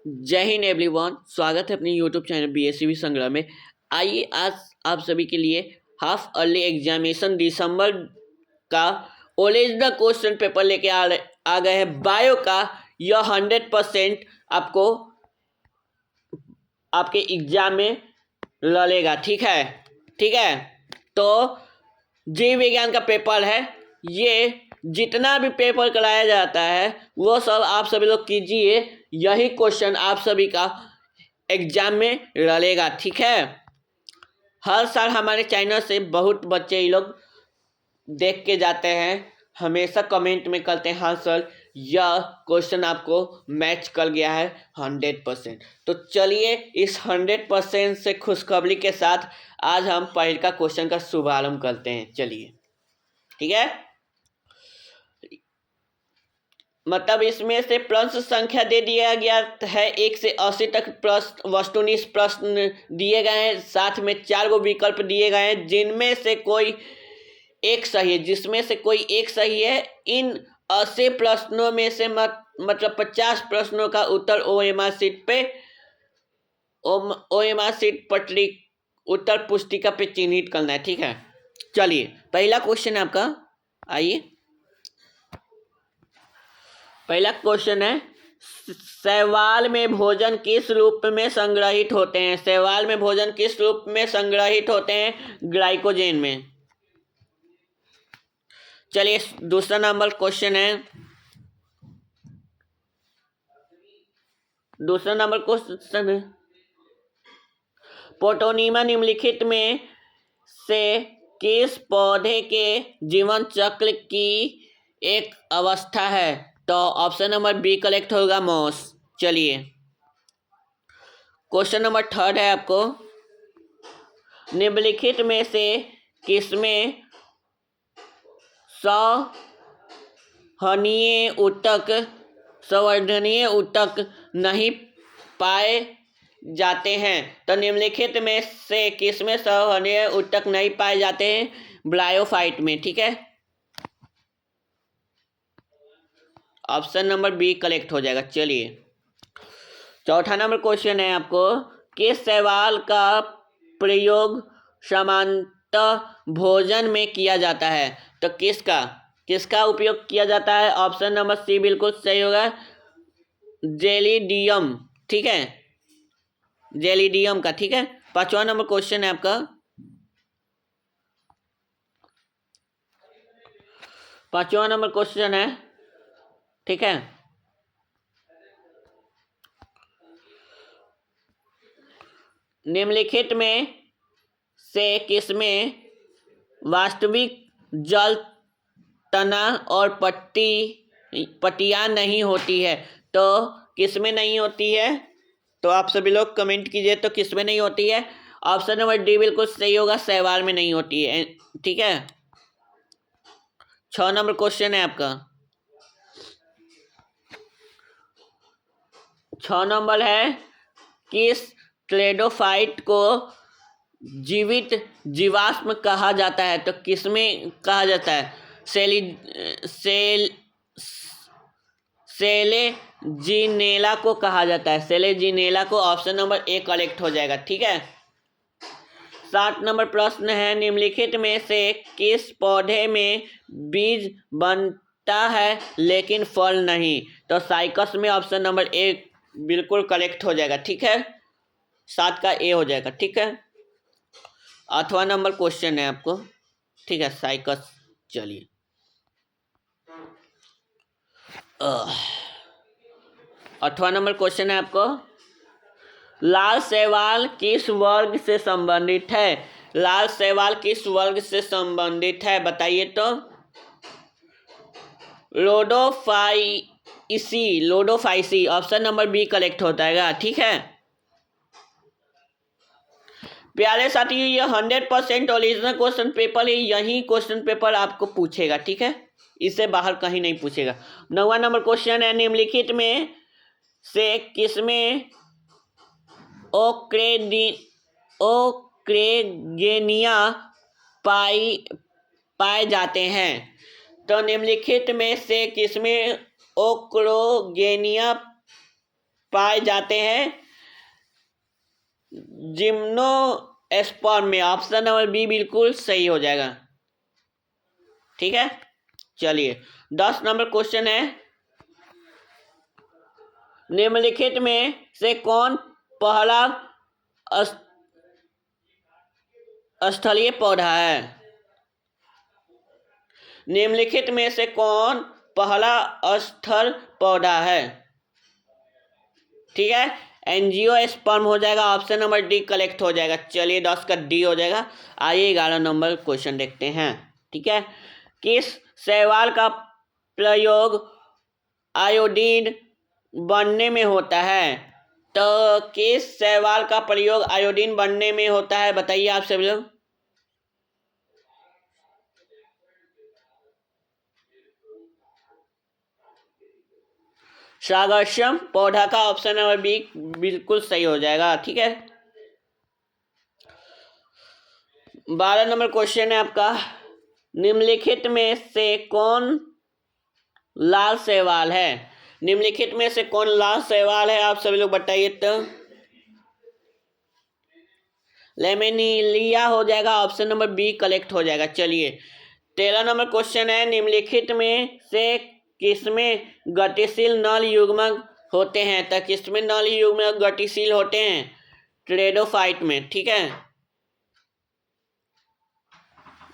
जय हिंद एवरीवन, स्वागत है अपने यूट्यूब चैनल बीएससीबी संग्रह में। आइए आज आप सभी के लिए हाफ अर्ली एग्जामिनेशन दिसंबर का ओरिजिनल क्वेश्चन पेपर लेके आ गए हैं। बायो का यह 100% आपको आपके एग्जाम में लड़ेगा। ठीक है। तो जीव विज्ञान का पेपर है। ये जितना भी पेपर कराया जाता है वो सब आप सभी लोग कीजिए। यही क्वेश्चन आप सभी का एग्जाम में लड़ेगा। ठीक है। हर साल हमारे चैनल से बहुत बच्चे ये लोग देख के जाते हैं, हमेशा कमेंट में करते हैं हाँ सर यह क्वेश्चन आपको मैच कर गया है 100%। तो चलिए इस 100% से खुशखबरी के साथ आज हम पहले का क्वेश्चन का शुभारंभ करते हैं। चलिए, ठीक है। मतलब इसमें से प्रश्न संख्या दे दिया गया है 1 से 80 तक प्रश्न, वस्तुनिष्ठ प्रश्न दिए गए हैं। साथ में 4 गो विकल्प दिए गए हैं जिनमें से कोई एक सही है, जिसमें से कोई एक सही है। इन 80 प्रश्नों में से मतलब 50 प्रश्नों का उत्तर ओएमआर सीट पटरी उत्तर पुस्तिका पे चिन्हित करना है। ठीक है। चलिए पहला क्वेश्चन आपका, आइए पहला क्वेश्चन है, शैवाल में भोजन किस रूप में संग्रहित होते हैं? शैवाल में भोजन किस रूप में संग्रहित होते हैं? ग्लाइकोजन में। चलिए दूसरा नंबर क्वेश्चन है, दूसरा नंबर क्वेश्चन है, पोटोनीमा निम्नलिखित में से किस पौधे के जीवन चक्र की एक अवस्था है? तो ऑप्शन नंबर बी करेक्ट होगा, मॉस। चलिए क्वेश्चन नंबर 3 है आपको, निम्नलिखित में से किसमें संवर्धनीय ऊतक नहीं पाए जाते हैं? तो निम्नलिखित में से किसमें संवर्धनीय ऊतक नहीं पाए जाते हैं? ब्रायोफाइट में। ठीक है, ऑप्शन नंबर बी करेक्ट हो जाएगा। चलिए चौथा नंबर क्वेश्चन है आपको, किस शैवाल का प्रयोग सामान्यतः भोजन में किया जाता है? तो किसका उपयोग किया जाता है? ऑप्शन नंबर सी बिल्कुल सही होगा, जेलिडियम। ठीक है, जेलिडियम का। ठीक है। 5वां नंबर क्वेश्चन है आपका, 5वां नंबर क्वेश्चन है। ठीक है, निम्नलिखित में से किसमें वास्तविक जल तना और पट्टियाँ नहीं होती है? तो किसमें नहीं होती है? तो आप सभी लोग कमेंट कीजिए तो किसमें नहीं होती है। ऑप्शन नंबर डी बिल्कुल सही होगा, शैवाल में नहीं होती है। ठीक है। 6 नंबर क्वेश्चन है आपका, 6 नंबर है, किस ट्रेडोफाइट को जीवित जीवाश्म कहा जाता है? तो किसमें कहा जाता है? सेलेजिनेला को कहा जाता है, सेलेजिनेला को। ऑप्शन नंबर ए करेक्ट हो जाएगा। ठीक है। 7 नंबर प्रश्न है, निम्नलिखित में से किस पौधे में बीज बनता है लेकिन फल नहीं? तो साइकस में। ऑप्शन नंबर ए बिल्कुल करेक्ट हो जाएगा। ठीक है, 7 का ए हो जाएगा। ठीक है। 8वां नंबर क्वेश्चन है आपको, ठीक है, साइकस। चलिए 8वां नंबर क्वेश्चन है आपको, लाल शैवाल किस वर्ग से संबंधित है? लाल शैवाल किस वर्ग से संबंधित है बताइए तो? लोडोफाइसी। ऑप्शन नंबर बी करेक्ट होता है। ठीक है प्यारे साथियों, ये 100% ओरिजिनल क्वेश्चन पेपर है। यही क्वेश्चन पेपर आपको पूछेगा। ठीक है, इससे बाहर कहीं नहीं पूछेगा। 9वां नंबर क्वेश्चन है, निम्नलिखित में से किसमें ओक्रेगेनिया पाए जाते हैं? तो निम्नलिखित में से किसमें ओक्रोगेनिया पाए जाते हैं जिम्नोस्पर्म में। ऑप्शन नंबर बी बिल्कुल सही हो जाएगा। ठीक है, चलिए 10 नंबर क्वेश्चन है, निम्नलिखित में से कौन पहला स्थलीय पौधा है? निम्नलिखित में से कौन पहला स्थल पौधा है? ठीक है, एंजियोस्पर्म हो जाएगा, ऑप्शन नंबर डी कलेक्ट हो जाएगा। चलिए 10 का डी हो जाएगा। आइए 11 नंबर क्वेश्चन देखते हैं। ठीक है, किस शैवाल का प्रयोग आयोडीन बनने में होता है? तो किस शैवाल का प्रयोग आयोडीन बनने में होता है, बताइए आप सब लोग। सागरस्यम पौधा का ऑप्शन नंबर बी बिल्कुल सही हो जाएगा। ठीक है, 12 नंबर क्वेश्चन है आपका, निम्नलिखित में से कौन लाल शैवाल है? निम्नलिखित में से कौन लाल शैवाल है, आप सभी लोग बताइए। तो लेमिनिलिया हो जाएगा, ऑप्शन नंबर बी कलेक्ट हो जाएगा। चलिए 13 नंबर क्वेश्चन है, निम्नलिखित में से किसमें गतिशील नल युग्मक होते हैं? तो किसमें नल युग्मक गतिशील होते हैं? ट्रेडोफाइट में। ठीक है,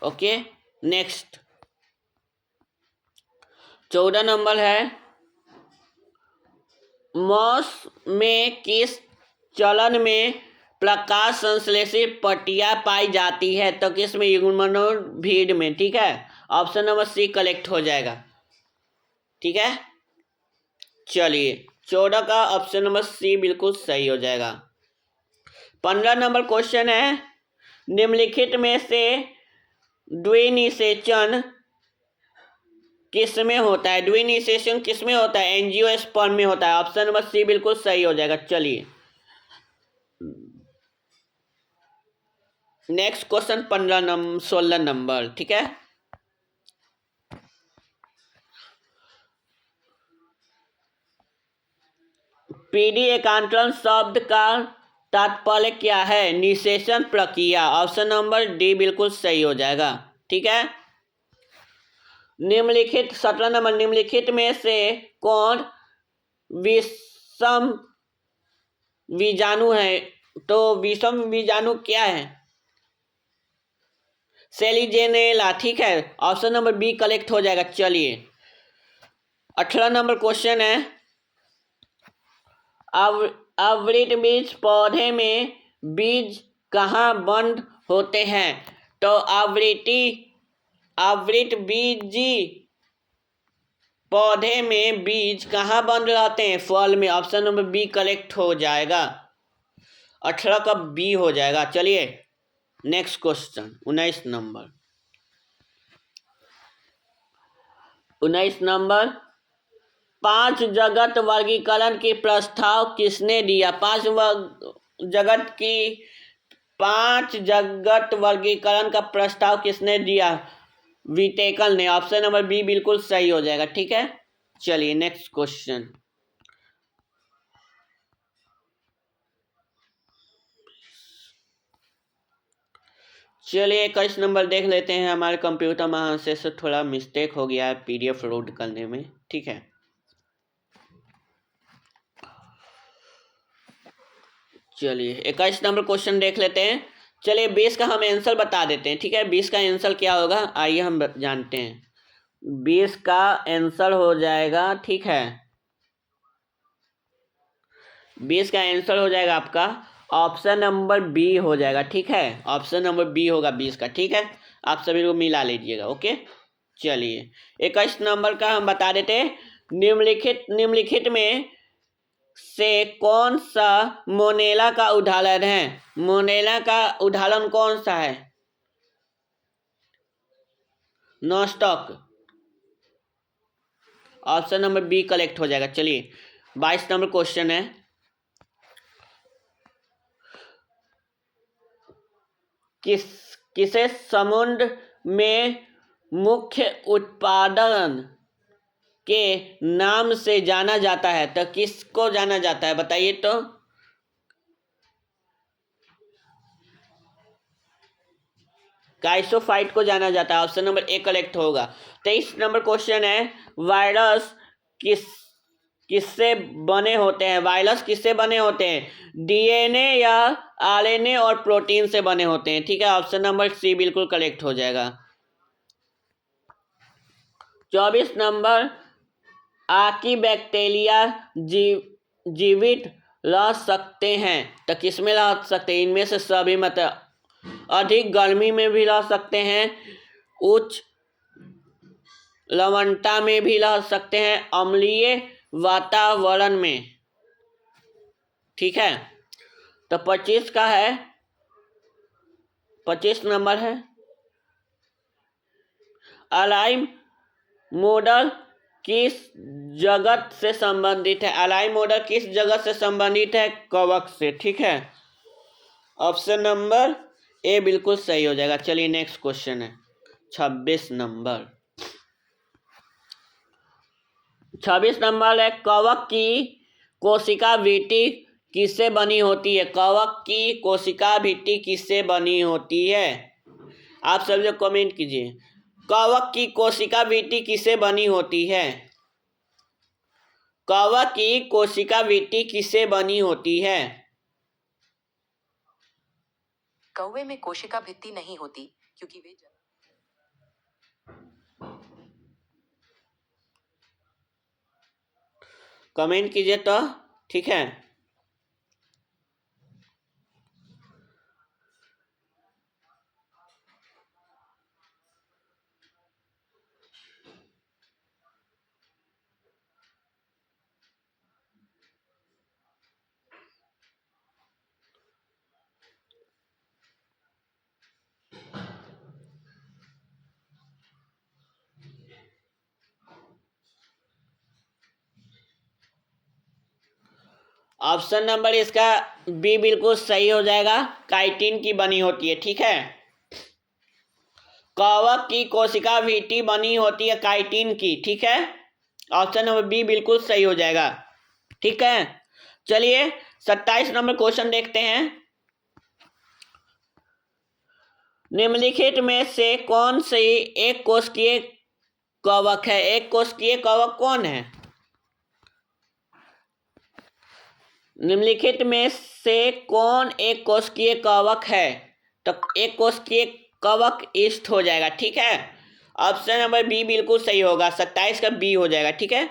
ओके नेक्स्ट 14 नंबर है, मॉस में किस चलन में प्रकाश संश्लेषित पट्टियाँ पाई जाती है? तो किस में? युग्मनों भीड़ में। ठीक है, ऑप्शन नंबर सी कलेक्ट हो जाएगा। ठीक है, चलिए 14 का ऑप्शन नंबर सी बिल्कुल सही हो जाएगा। 15 नंबर क्वेश्चन है, निम्नलिखित में से द्विनिषेचन किस में होता है? द्विनिषेचन किस में होता है? एंजियोस्पर्म में होता है, ऑप्शन नंबर सी बिल्कुल सही हो जाएगा। चलिए नेक्स्ट क्वेश्चन 16 नंबर। ठीक है, पीडी एकांतरण शब्द का तात्पर्य क्या है? निषेचन प्रक्रिया, ऑप्शन नंबर डी बिल्कुल सही हो जाएगा। ठीक है, निम्नलिखित 17 नंबर, निम्नलिखित में से कौन विषम बीजाणु है? तो विषम बीजाणु क्या है? सेलिजेनेला। ठीक है, ऑप्शन नंबर बी कलेक्ट हो जाएगा। चलिए 18 नंबर क्वेश्चन है, आवृत बीज पौधे में बीज कहाँ बंद होते हैं? तो आवृत बीजी पौधे में बीज कहाँ बंद रहते हैं? फल में, ऑप्शन नंबर बी कलेक्ट हो जाएगा। 18 का बी हो जाएगा। चलिए नेक्स्ट क्वेश्चन 19 नंबर। 19 नंबर, 5 जगत वर्गीकरण की प्रस्ताव किसने दिया? 5 जगत वर्गीकरण का प्रस्ताव किसने दिया? विटेकल ने, ऑप्शन नंबर बी बिल्कुल सही हो जाएगा। ठीक है, चलिए नेक्स्ट क्वेश्चन। चलिए 21 नंबर देख लेते हैं। हमारे कंप्यूटर में से थोड़ा मिस्टेक हो गया है पीडीएफ लोड करने में। ठीक है, चलिए 21 नंबर क्वेश्चन देख लेते हैं। चलिए 20 का हम आंसर बता देते हैं। ठीक है, 20 का आंसर क्या होगा आइए हम जानते हैं। 20 का आंसर हो जाएगा, ठीक है, 20 का आंसर हो जाएगा आपका ऑप्शन नंबर बी हो जाएगा। ठीक है, ऑप्शन नंबर बी होगा 20 का। ठीक है, आप सभी को मिला लीजिएगा। ओके, चलिए 21 नंबर का हम बता देते हैं। निम्नलिखित में से कौन सा मोनेला का उदाहरण है? मोनेला का उदाहरण कौन सा है? Nostoc, option number B collect हो जाएगा। चलिए 22 नंबर क्वेश्चन है, किसे समुद्र में मुख्य उत्पादन के नाम से जाना जाता है, तो किसको जाना जाता है बताइए तो। काइसोफाइट को जाना जाता है। ऑप्शन नंबर ए करेक्ट होगा। 23 नंबर क्वेश्चन है, वायरस किससे बने होते हैं? वायरस किससे बने होते हैं? डीएनए या आरएनए और प्रोटीन से बने होते हैं। ठीक है, ऑप्शन नंबर सी बिल्कुल करेक्ट हो जाएगा। 24 नंबर, आकी बैक्टीरिया जीवित रह सकते हैं, तो किसमें रह सकते हैं? इनमें से सभी मतलब अधिक गर्मी में भी रह सकते हैं, उच्च लवणता में भी रह सकते हैं, अम्लीय वातावरण में। ठीक है, तो 25 का है, 25 नंबर है, अलाइम मॉडल किस जगत से संबंधित है? अलाइम मॉडल किस जगत से संबंधित है? कवक से। ठीक है, ऑप्शन नंबर ए बिल्कुल सही हो जाएगा। चलिए नेक्स्ट क्वेश्चन है 26 नंबर। 26 नंबर है, कवक की कोशिका भित्ति किससे बनी होती है? कवक की कोशिका भित्ति किससे बनी होती है? आप सब लोग कमेंट कीजिए, कवक की कोशिका भित्ति किससे बनी होती है? कवक की कोशिका भित्ति किससे बनी होती है? कौवे में कोशिका भित्ति नहीं होती क्योंकि वे कमेंट कीजिए तो। ठीक है, ऑप्शन नंबर इसका बी बिल्कुल सही हो जाएगा, काइटिन की बनी होती है। ठीक है, कवक की कोशिका भित्ति बनी होती है काइटिन की। ठीक है, ऑप्शन नंबर बी बिल्कुल सही हो जाएगा। ठीक है, चलिए 27 नंबर क्वेश्चन देखते हैं। निम्नलिखित में से कौन सी एक कोशिकीय कवक है? एक कोशिकीय कवक कौन है? निम्नलिखित में से कौन एक कोशिकीय कवक है? तो एक कोशिकीय कवक ईस्ट हो जाएगा। ठीक है, ऑप्शन नंबर बी बिल्कुल सही होगा, 27 का बी हो जाएगा। ठीक है,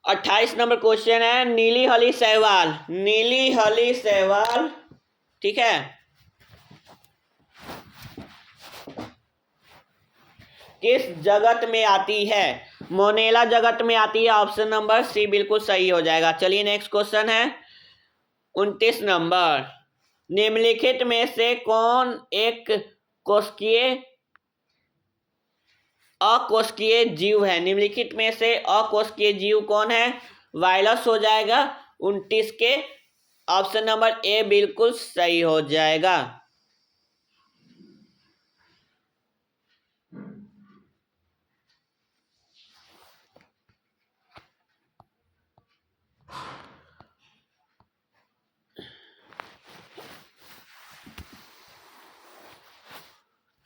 अट्ठाईस नंबर क्वेश्चन है, नीली हली शैवाल। नीली हली शैवाल, ठीक है, किस जगत में आती है? मोनेला जगत में आती है। ऑप्शन नंबर सी बिल्कुल सही हो जाएगा। चलिए नेक्स्ट क्वेश्चन है 29 नंबर, निम्नलिखित में से कौन एक अकोशिकीय जीव है? निम्नलिखित में से अकोशिकीय जीव कौन है? वायरस हो जाएगा 29 के, ऑप्शन नंबर ए बिल्कुल सही हो जाएगा।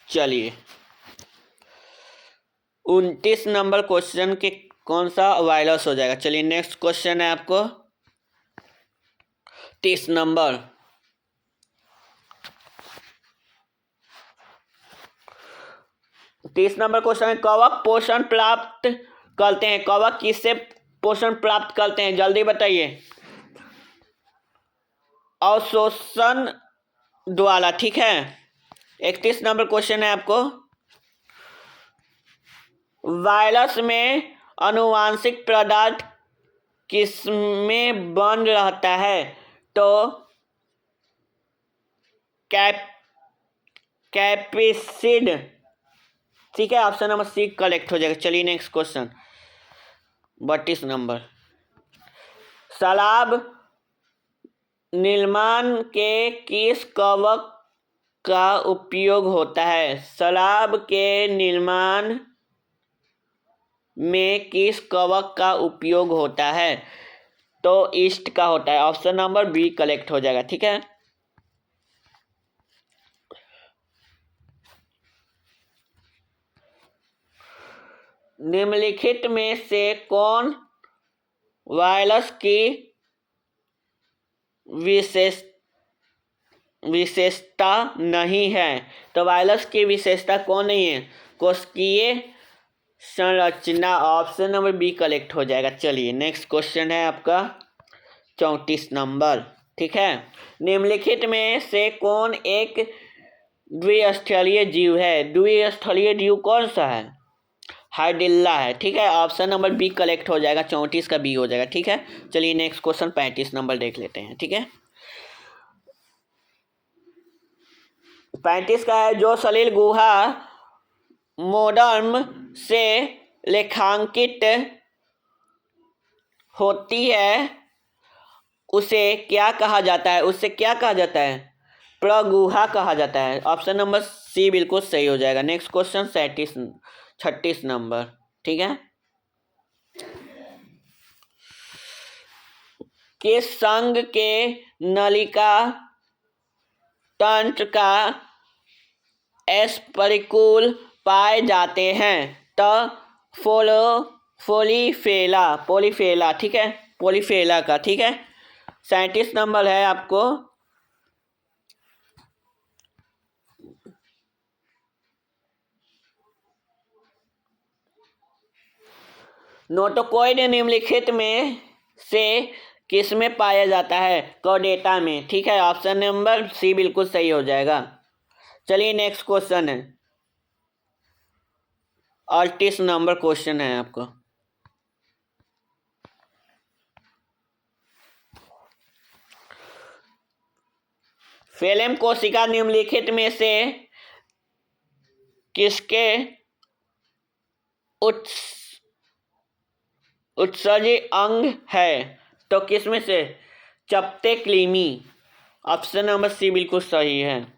चलिए 29 नंबर क्वेश्चन के कौन सा वायरस हो जाएगा। चलिए नेक्स्ट क्वेश्चन है आपको 30 नंबर, क्वेश्चन है, कवक पोषण प्राप्त करते हैं। कवक किससे पोषण प्राप्त करते हैं? जल्दी बताइए। अवशोषण द्वारा। ठीक है, 31 नंबर क्वेश्चन है आपको, वायरस में आनुवांशिक पदार्थ किसमें बंद रहता है? तो कैप्सिड। ठीक है, ऑप्शन नंबर सी करेक्ट हो जाएगा। चलिए नेक्स्ट क्वेश्चन 32 नंबर, शराब निर्माण के किस कवक का उपयोग होता है? शराब के निर्माण में किस कवक का उपयोग होता है? तो ईस्ट का होता है। ऑप्शन नंबर बी करेक्ट हो जाएगा। ठीक है, निम्नलिखित में से कौन वायरस की विशेषता नहीं है? तो वायरस की विशेषता कौन नहीं है? कोशिकीय संरचना। ऑप्शन नंबर बी करेक्ट हो जाएगा। चलिए नेक्स्ट क्वेश्चन है आपका 34 नंबर। ठीक है, निम्नलिखित में से कौन एक द्विस्थलीय जीव है? द्विस्थलीय जीव कौन सा है? हाइड्रिल्ला है। ठीक है, ऑप्शन नंबर बी करेक्ट हो जाएगा। 34 का बी हो जाएगा। ठीक है, चलिए नेक्स्ट क्वेश्चन 35 नंबर देख लेते हैं। ठीक है, 35 का है, जो सलील गुहा मोडर्न से लेखांकित होती है उसे क्या कहा जाता है? उससे क्या कहा जाता है? प्रगुहा कहा जाता है। ऑप्शन नंबर सी बिल्कुल सही हो जाएगा। Next question 36 number. ठीक है, किस संघ के नलिका तंत्र का एस्परिकूल पाए जाते हैं? तो पोलीफेला। ठीक है, पोलीफेला का। ठीक है, 37 नंबर है आपको। नोटोकॉइड निम्नलिखित में से किसमें पाया जाता है? कॉर्डेटा में। ठीक है, ऑप्शन नंबर सी बिल्कुल सही हो जाएगा। चलिए नेक्स्ट क्वेश्चन है 38 नंबर क्वेश्चन है आपको। फेलेम कोशिका निम्नलिखित में से किसके उत्सर्जी अंग है? तो किसमें से? चपटे क्लीमी। ऑप्शन नंबर सी बिल्कुल सही है।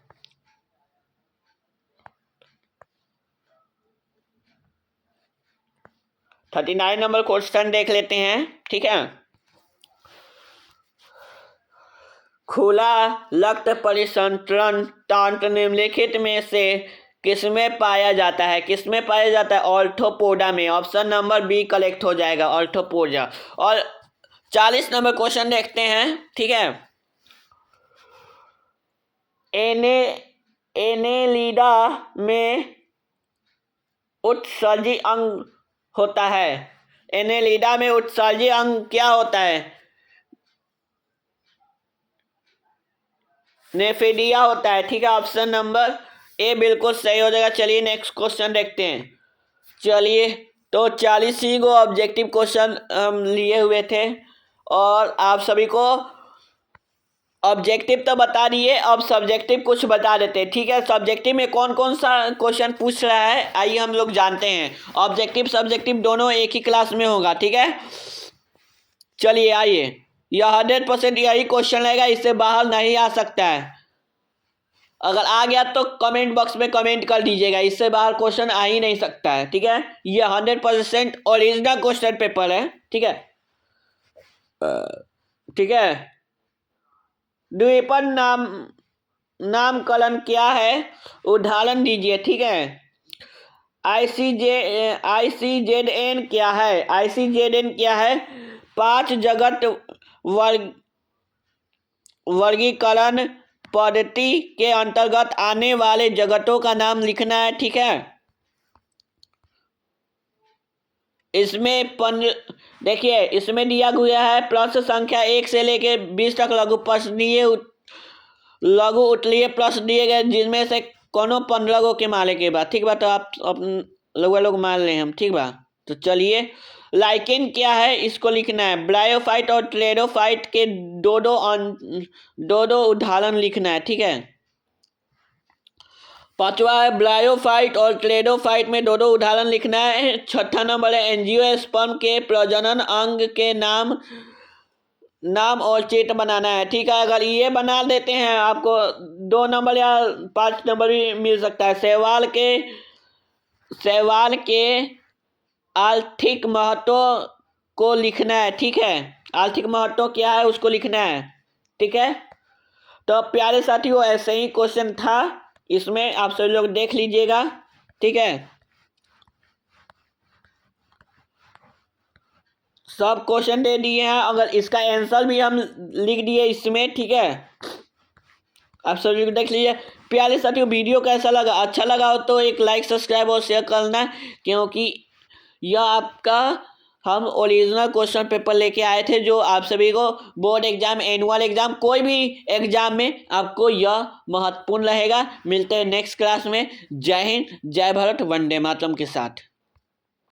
तो 39 नंबर क्वेश्चन देख लेते हैं। ठीक है, खुला रक्त परिसंचरण तंत्र निम्नलिखित में से किसमें पाया जाता है? किसमें पाया जाता है? ऑर्थोपोडा में। ऑप्शन नंबर बी करेक्ट हो जाएगा, ऑर्थोपोडा। और 40 नंबर क्वेश्चन देखते हैं। ठीक है, एनेलिडा में उत्सर्जी अंग होता है। एनेलिडा में उत्सर्जी अंग क्या होता है? नेफिडिया होता है। ठीक है, ऑप्शन नंबर ए बिल्कुल सही हो जाएगा। चलिए नेक्स्ट क्वेश्चन देखते हैं। चलिए, तो 40 ही को ऑब्जेक्टिव क्वेश्चन हम लिए हुए थे और आप सभी को ऑब्जेक्टिव तो बता दिए, अब सब्जेक्टिव कुछ बता देते हैं। ठीक है, सब्जेक्टिव में कौन कौन सा क्वेश्चन पूछ रहा है आइए हम लोग जानते हैं। ऑब्जेक्टिव सब्जेक्टिव दोनों एक ही क्लास में होगा। ठीक है, चलिए आइए, यह 100% यही क्वेश्चन रहेगा, इससे बाहर नहीं आ सकता है। अगर आ गया तो कमेंट बॉक्स में कमेंट कर दीजिएगा, इससे बाहर क्वेश्चन आ ही नहीं सकता है। ठीक है, यह 100% ओरिजिनल क्वेश्चन पेपर है। ठीक है, ठीक है, द्वीपन नामकरण क्या है? उदाहरण दीजिए। ठीक है, ICZN क्या है? ICZN क्या है? 5 जगत वर्गीकरण पद्धति के अंतर्गत आने वाले जगतों का नाम लिखना है। ठीक है, इसमें देखिए इसमें दिया गया है प्रश्न संख्या 1 से लेके 20 तक लघु उत्तरीय प्रश्न दिए गए, जिनमें से कोनो 15 गो के माले के बाद। ठीक बा, तो आप लोग मान लें हम। ठीक बा, तो चलिए, लाइकेन क्या है इसको लिखना है। ब्रायोफाइट और ट्रेडोफाइट के दो दो उदाहरण लिखना है। ठीक है, 5वां है ब्रायोफाइट और ट्रेडोफाइट में दो उदाहरण लिखना है। 6ठा नंबर है एंजियोस्पर्म के प्रजनन अंग के नाम और चित्र बनाना है। ठीक है, अगर ये बना देते हैं आपको 2 नंबर या 5 नंबर भी मिल सकता है। सवाल के आर्थिक महत्व को लिखना है, ठीक है। आर्थिक महत्व क्या है उसको लिखना है, ठीक है। तो प्यारे साथियों ऐसे ही क्वेश्चन था, इसमें आप सभी लोग देख लीजिएगा, ठीक है। सब क्वेश्चन दे दिए हैं, अगर इसका आंसर भी हम लिख दिए इसमें, ठीक है। आप सभी लोग देख लीजिए। प्यारे साथियों वीडियो कैसा लगा, अच्छा लगा हो तो एक लाइक सब्सक्राइब और शेयर करना, क्योंकि यह आपका हम ओरिजिनल क्वेश्चन पेपर लेके आए थे जो आप सभी को बोर्ड एग्जाम, एनुअल एग्जाम, कोई भी एग्जाम में आपको यह महत्वपूर्ण रहेगा। मिलते हैं नेक्स्ट क्लास में। जय हिंद, जय भारत, वंदे मातरम के साथ।